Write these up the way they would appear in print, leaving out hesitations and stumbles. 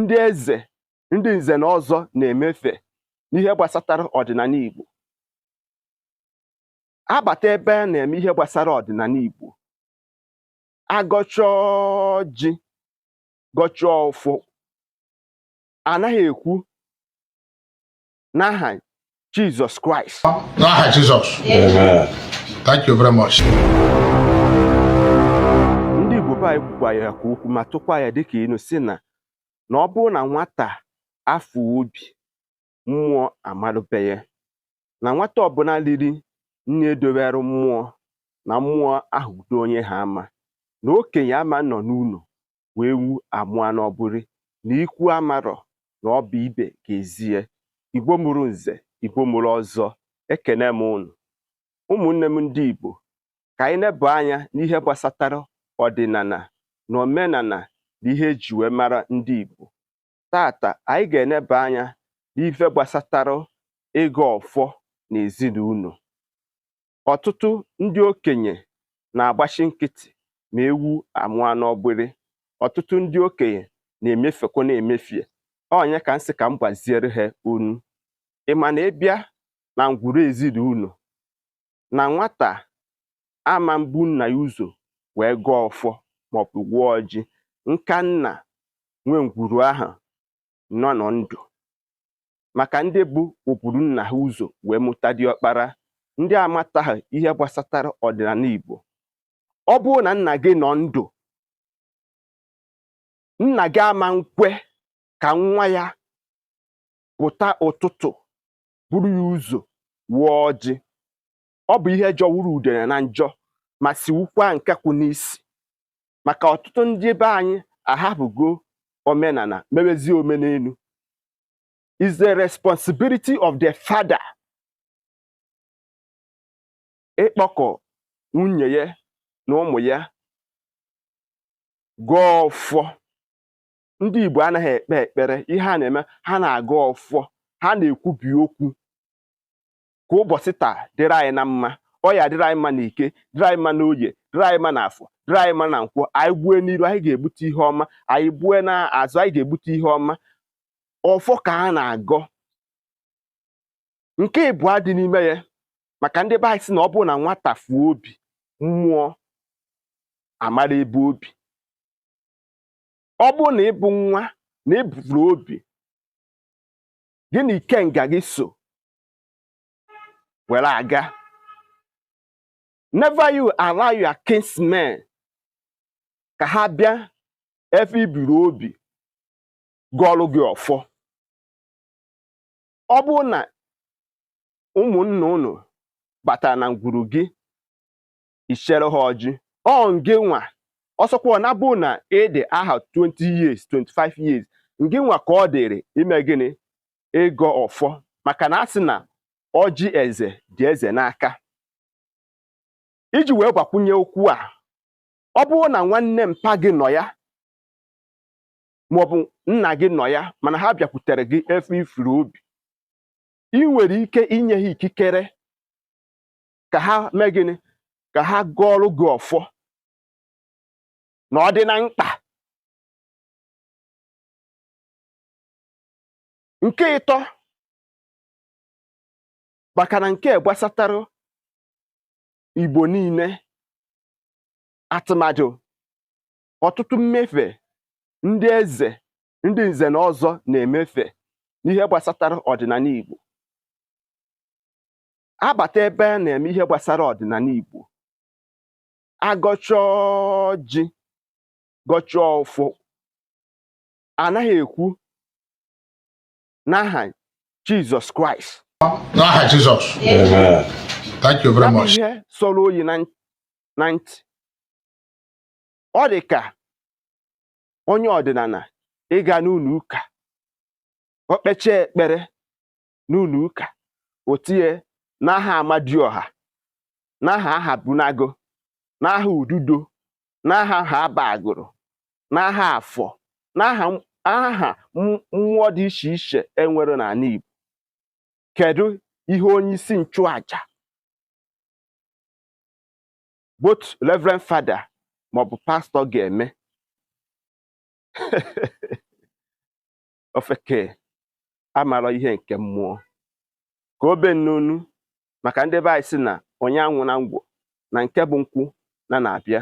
ndị eze ndị nze na ọzọ na-emefe n'ihe gbasatara ọdịnala Igbo. Abata ebe a na-eme ihe gbasara ọdịnala Igbo, agọchọọ ji gọchọọ ọfọ, anaghị ekwu n'aha Jesus Christ. N'aha Jesus. Amen. Thank you very much. Ndị Igbo be anyị kwukwa ya ka ukwu ma tụkwa ya dịka inu si na ọ bụrụ na nwata afọ obi mmụọ amalụbeghị, na nwata ọbụla riri nne edowere mmụọ na mmụọ ahụ udo onye ha ama, na okenye ama nọ n'ụlọ wee wu amụọ n'ọbụrụ na ikwu amarọ na ọ bụ ibe ga-ezie. Igbo mụrụ nze, Igbo mụrụ ọzọ, ekene m unu. Ụmụnne m ndị Igbo, ka anyị neba anya n'ihe gbasatara ọdịnala na omenala na ihe eji wee mara ndị Igbo. Tata anyị ga-eneba anya n'ife gbasatara ịgọ ọfọ na ezinụlọ. Ọtụtụ ndị okenye na-agbachi nkịtị ma ewu amụọ n'ọgbịrị. Ọtụtụ ndị okenye na-emefekwa na-emefie. Onye ka nsị ka m gbaziere ha unu. Ị ma na ịbịa na ngwuru ezinụlọ, na nwata ama mbu nna ya ụzọ wee gọọ ọfọ maọbụ gwụọ ọjị, nka nna nwe ngwuru ahụ nọ ndụ. Maka ndị bụ ụbụrụ nna ha ụzọ wee mụta diọkpara, ndị amataghị ihe gbasatara ọdịnala Igbo. Ọ bụrụ na nna gị nọ ndụ, nna gị ama nkwe ka nwa ya pụta ụtụtụ buru ya ụzọ wụọ ọjị. Ọ bụ ihe jọwuru udene na njọ ma siwukwa nke kwụ n'isi. Maka ọtụtụ ndị be anyị ahapụgo omenala mewezie omenelu. Is the responsibility of the father ịkpọkọ nwunye ya na ụmụ ya gọọ ọfọ. Ndị Igbo anaghị ekpe ekpere, ihe a na-eme ha na-agọ ọfọ, ha na-ekwubi okwu ka ụbọchị taa dịrị anyị na mma, ọ ya dịrị anyị mma na ike, dịrị anyị mma na oye, dịrị anyị mma na afọ, dịrị anyị mma na nkwọ. Anyị gbue n'iru anyị ga-egbute ihe ọma, anyị gbue n'azụ anyị ga-egbute ihe ọma. Ọfọ ka a na-agọ. Nke ịbụọ dị n'ime ya, maka ndị be anyị sị na ọ bụrụ na nwata fuo obi, mmụọ amara ebe obi. Ọ bụrụ na ịbụ nwa na ebufuru obi, gị na ikenga gị so were aga. Never you allow your kinsmen ka ha bịa efe iburu obi gọọlụ gị ọfọ. Ọ bụrụ na ụmụnna unu batara na ngwuru gị, ichere ha ọjị, ọ ngị nwa ọsọkwa na bụ na ịdị aha 20 years 25 years, ngị nwa ka ọ dịrị ime gịnị? Ịgọ ọfọ. Maka na asị na ọjị eze dị eze n'aka. Iji wee gbakwunye okwu a, ọ bụrụ na nwanne mpa gị nọ ya maọbụ nna gị nọ ya, mana ha bịakwutere gị efe ifuru obi, ị nwere ike inye ha ikikere ka ha mee gịnị? Ka ha gọọrụ gị ọfọ na ọ dị na mkpa. Nke ịtọ, maka na nke gbasatara Igbo niile, atụmadụ ọtụtụ mmefe ndị eze ndị nze na ọzọ na-emefe n'ihe gbasatara ọdịnala Igbo. Abata ebe a na-eme ihe gbasara ọdịnala Igbo, agọchọọ ji gọchọọ ọfọ, anaghị ekwu n'aha Jesus Christ. N'aha Jesus. Amen. Thank you very much. Ihe sọrọ oyi na ntị. Ọ dị ka onye ọdịnala ịga n'ụlọ ụka, o kpechie ekpere n'ụlọ ụka, o tinye n'aha Amadioha, n'aha Ahabunago, n'aha Ududo, n'aha Abagụrụ, n'aha Afọ, n'aha mmụọ dị iche iche enwere n'ala Igbo. Kedu ihe onye isi nchụaja, both Reverend Father maọbụ pastọ ga-eme? ofeke amara ihe nke mmụọ ka obe nnunu maka ndị be anyị sị na onye anwụ na ngwọ na nke bụ nkwụ na-abịa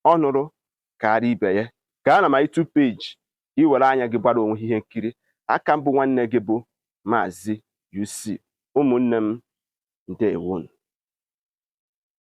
ọ nụrụ karịa ibe ya. Gaa na my YouTube page ka ị were anya gị gbara onwe ihe nkiri. Aka mbụ nwanne gị bụ Maazị UC. Ụmụnne m, ndewonu.